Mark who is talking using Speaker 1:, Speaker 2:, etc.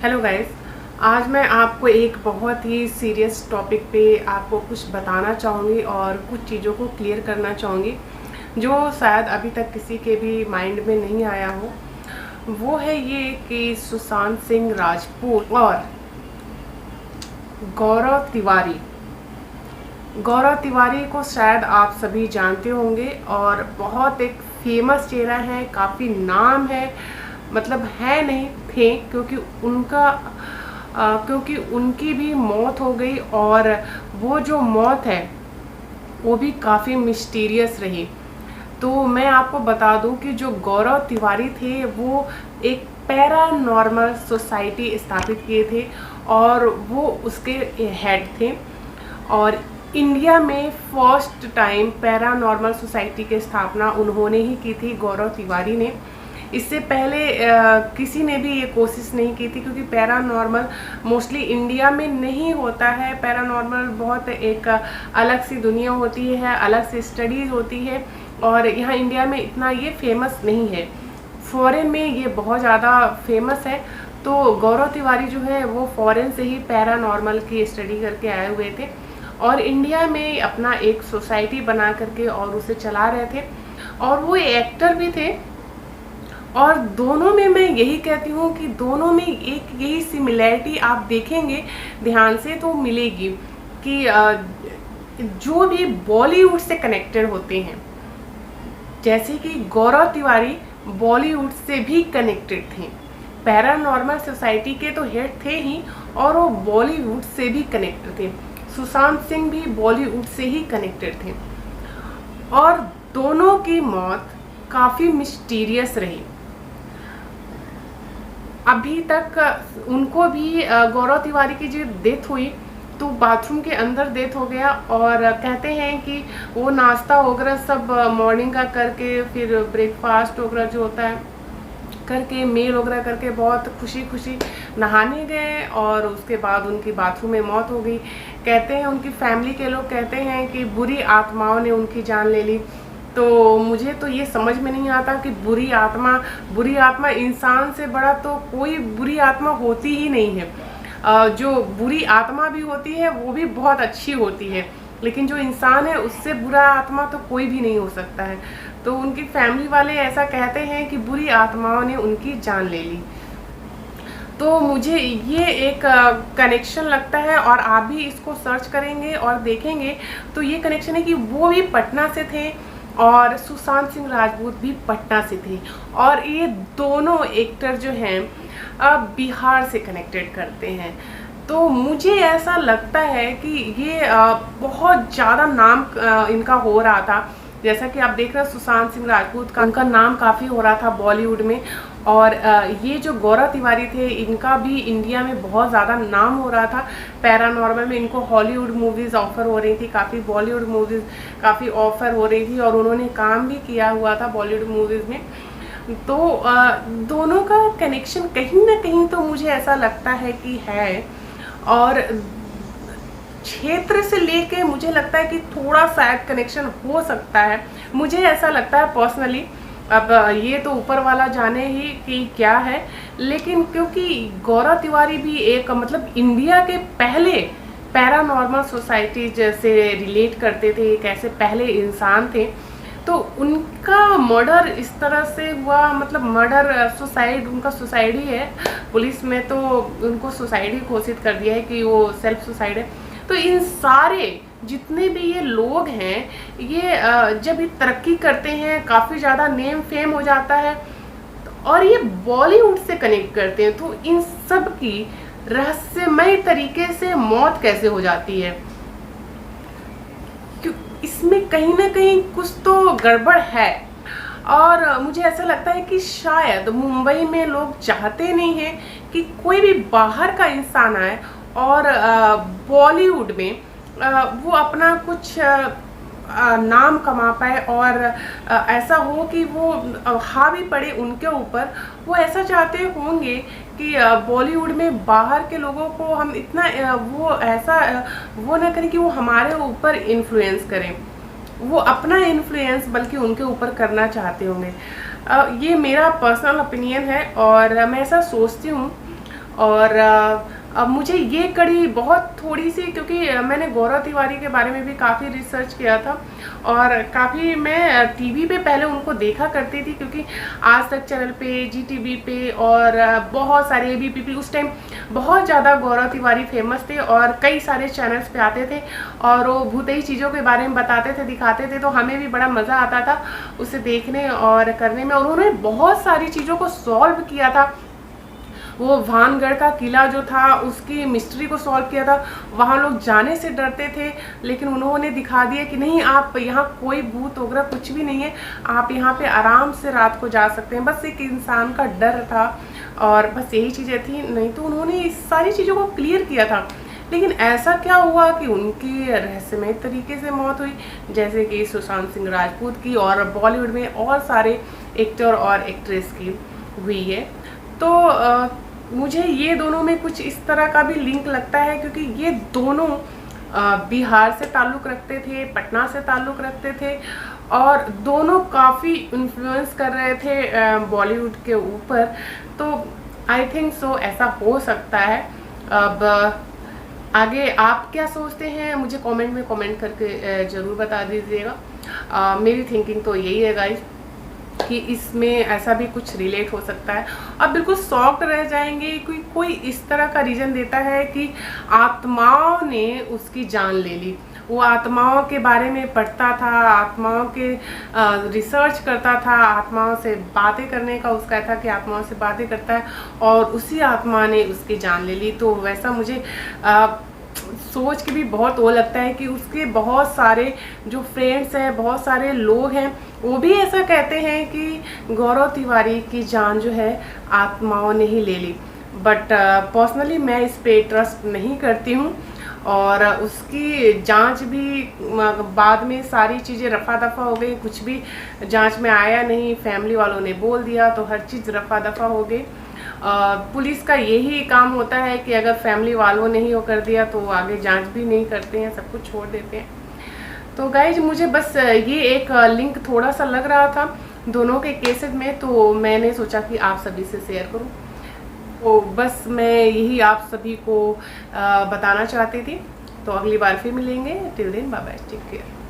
Speaker 1: Hello guys, आज मैं आपको एक बहुत ही सीरियस टॉपिक पे आपको कुछ बताना चाहूँगी और कुछ चीज़ों को क्लियर करना चाहूँगी जो शायद अभी तक किसी के भी माइंड में नहीं आया हो। वो है ये कि सुशांत सिंह राजपूत और गौरव तिवारी को शायद आप सभी जानते होंगे और बहुत एक फेमस चेहरा है, काफ़ी नाम है, मतलब है नहीं थे, क्योंकि उनकी भी मौत हो गई और वो जो मौत है वो भी काफ़ी मिस्टीरियस रही। तो मैं आपको बता दूं कि जो गौरव तिवारी थे वो एक पैरानॉर्मल सोसाइटी स्थापित किए थे और वो उसके हेड थे। और इंडिया में फर्स्ट टाइम पैरानॉर्मल सोसाइटी की स्थापना उन्होंने ही की थी, गौरव तिवारी ने। इससे पहले किसी ने भी ये कोशिश नहीं की थी, क्योंकि पैरानॉर्मल मोस्टली इंडिया में नहीं होता है। पैरानॉर्मल बहुत एक अलग सी दुनिया होती है, अलग सी स्टडीज़ होती है और यहाँ इंडिया में इतना ये फेमस नहीं है। फॉरेन में ये बहुत ज़्यादा फेमस है। तो गौरव तिवारी जो है वो फॉरेन से ही पैरानॉर्मल की स्टडी करके आए हुए थे और इंडिया में अपना एक सोसाइटी बना करके और उसे चला रहे थे और वो एक्टर भी थे। और दोनों में मैं यही कहती हूँ कि दोनों में एक यही सिमिलैरिटी आप देखेंगे ध्यान से तो मिलेगी कि जो भी बॉलीवुड से कनेक्टेड होते हैं, जैसे कि गौरव तिवारी बॉलीवुड से भी कनेक्टेड थे, पैरानॉर्मल सोसाइटी के तो हेड थे ही और वो बॉलीवुड से भी कनेक्टेड थे। सुशांत सिंह भी बॉलीवुड से ही कनेक्टेड थे और दोनों की मौत काफ़ी मिस्टीरियस रही। अभी तक उनको भी गौरव तिवारी की जो डेथ हुई तो बाथरूम के अंदर डेथ हो गया और कहते हैं कि वो नाश्ता वगैरह सब मॉर्निंग का करके, फिर ब्रेकफास्ट वगैरह जो होता है करके, मील वगैरह करके बहुत खुशी नहाने गए और उसके बाद उनकी बाथरूम में मौत हो गई। कहते हैं उनकी फैमिली के लोग कहते हैं कि बुरी आत्माओं ने उनकी जान ले ली। तो मुझे तो ये समझ में नहीं आता कि बुरी आत्मा इंसान से बड़ा तो कोई बुरी आत्मा होती ही नहीं है। जो बुरी आत्मा भी होती है वो भी बहुत अच्छी होती है, लेकिन जो इंसान है उससे बुरा आत्मा तो कोई भी नहीं हो सकता है। तो उनकी फैमिली वाले ऐसा कहते हैं कि बुरी आत्माओं ने उनकी जान ले ली। तो मुझे ये एक कनेक्शन लगता है और आप भी इसको सर्च करेंगे और देखेंगे तो ये कनेक्शन है कि वो भी पटना से थे और सुशांत सिंह राजपूत भी पटना से थे और ये दोनों एक्टर जो हैं बिहार से कनेक्टेड करते हैं। तो मुझे ऐसा लगता है कि ये बहुत ज़्यादा नाम इनका हो रहा था। जैसा कि आप देख रहे हैं सुशांत सिंह राजपूत का उनका नाम काफ़ी हो रहा था बॉलीवुड में और ये जो गौरव तिवारी थे इनका भी इंडिया में बहुत ज़्यादा नाम हो रहा था। पैरानॉर्मल में इनको हॉलीवुड मूवीज़ ऑफ़र हो रही थी, काफ़ी बॉलीवुड मूवीज़ काफ़ी ऑफ़र हो रही थी और उन्होंने काम भी किया हुआ था बॉलीवुड मूवीज़ में। तो दोनों का कनेक्शन कहीं ना कहीं तो मुझे ऐसा लगता है कि है और क्षेत्र से लेके मुझे लगता है कि थोड़ा शायद कनेक्शन हो सकता है, मुझे ऐसा लगता है पर्सनली। अब ये तो ऊपर वाला जाने ही कि क्या है, लेकिन क्योंकि गौरव तिवारी भी एक मतलब इंडिया के पहले पैरानॉर्मल सोसाइटी जैसे रिलेट करते थे, एक ऐसे पहले इंसान थे। तो उनका मर्डर इस तरह से हुआ, मतलब मर्डर सुसाइड, उनका सुसाइड ही है। पुलिस में तो उनको सुसाइड ही घोषित कर दिया है कि वो सेल्फ सुसाइड है। तो इन सारे जितने भी ये लोग हैं ये जब ये तरक्की करते हैं, काफ़ी ज़्यादा नेम फेम हो जाता है और ये बॉलीवुड से कनेक्ट करते हैं, तो इन सब की रहस्यमय तरीके से मौत कैसे हो जाती है? इसमें कहीं ना कहीं कुछ तो गड़बड़ है और मुझे ऐसा लगता है कि शायद मुंबई में लोग चाहते नहीं हैं कि कोई भी बाहर का इंसान आए और बॉलीवुड में वो अपना कुछ नाम कमा पाए और ऐसा हो कि वो हावी पड़े उनके ऊपर। वो ऐसा चाहते होंगे कि बॉलीवुड में बाहर के लोगों को हम इतना वो ना करें कि वो हमारे ऊपर इन्फ्लुएंस करें, वो अपना इन्फ्लुएंस बल्कि उनके ऊपर करना चाहते होंगे। ये मेरा पर्सनल ओपिनियन है और मैं ऐसा सोचती हूँ। और अब मुझे ये कड़ी बहुत थोड़ी सी, क्योंकि मैंने गौरव तिवारी के बारे में भी काफ़ी रिसर्च किया था और काफ़ी मैं टीवी पे पहले उनको देखा करती थी, क्योंकि आज तक चैनल पे, जी टीवी पे और बहुत सारे एबीपी उस टाइम बहुत ज़्यादा गौरव तिवारी फेमस थे और कई सारे चैनल्स पे आते थे और वो भूतई चीज़ों के बारे में बताते थे, दिखाते थे, तो हमें भी बड़ा मज़ा आता था उसे देखने और करने में। और उन्होंने बहुत सारी चीज़ों को सॉल्व किया था। वो भानगढ़ का किला जो था उसकी मिस्ट्री को सॉल्व किया था। वहाँ लोग जाने से डरते थे, लेकिन उन्होंने दिखा दिया कि नहीं, आप यहाँ कोई भूत वगैरह कुछ भी नहीं है, आप यहाँ पे आराम से रात को जा सकते हैं। बस एक इंसान का डर था और बस यही चीज़ें थी, नहीं तो उन्होंने इस सारी चीज़ों को क्लियर किया था। लेकिन ऐसा क्या हुआ कि उनकी रहस्यमय तरीके से मौत हुई, जैसे कि सुशांत सिंह राजपूत की और बॉलीवुड में और सारे एक्टर और एक्ट्रेस की हुई है। तो मुझे ये दोनों में कुछ इस तरह का भी लिंक लगता है, क्योंकि ये दोनों बिहार से ताल्लुक़ रखते थे, पटना से ताल्लुक़ रखते थे और दोनों काफ़ी इन्फ्लुएंस कर रहे थे बॉलीवुड के ऊपर। तो आई थिंक सो ऐसा हो सकता है। अब आगे आप क्या सोचते हैं मुझे कमेंट में कमेंट करके ज़रूर बता दीजिएगा। मेरी थिंकिंग तो यही है गाइस कि इसमें ऐसा भी कुछ रिलेट हो सकता है। आप बिल्कुल शॉक्ड रह जाएंगे कि कोई इस तरह का रीज़न देता है कि आत्माओं ने उसकी जान ले ली। वो आत्माओं के बारे में पढ़ता था, आत्माओं के रिसर्च करता था, आत्माओं से बातें करने का उसका था कि आत्माओं से बातें करता है और उसी आत्मा ने उसकी जान ले ली। तो वैसा मुझे सोच के भी बहुत वो लगता है कि उसके बहुत सारे जो फ्रेंड्स हैं, बहुत सारे लोग हैं, वो भी ऐसा कहते हैं कि गौरव तिवारी की जान जो है आत्माओं ने ही ले ली। बट पर्सनली मैं इस पे ट्रस्ट नहीं करती हूँ और उसकी जांच भी बाद में सारी चीज़ें रफा दफा हो गई, कुछ भी जांच में आया नहीं, फैमिली वालों ने बोल दिया तो हर चीज़ रफा दफा हो गई। पुलिस का यही काम होता है कि अगर फैमिली वालों ने ही वो कर दिया तो आगे जांच भी नहीं करते हैं, सब कुछ छोड़ देते हैं। तो गाइज मुझे बस ये एक लिंक थोड़ा सा लग रहा था दोनों के केसेस में, तो मैंने सोचा कि आप सभी से शेयर करूं। तो बस मैं यही आप सभी को बताना चाहती थी। तो अगली बार फिर मिलेंगे। Till then bye bye, take care.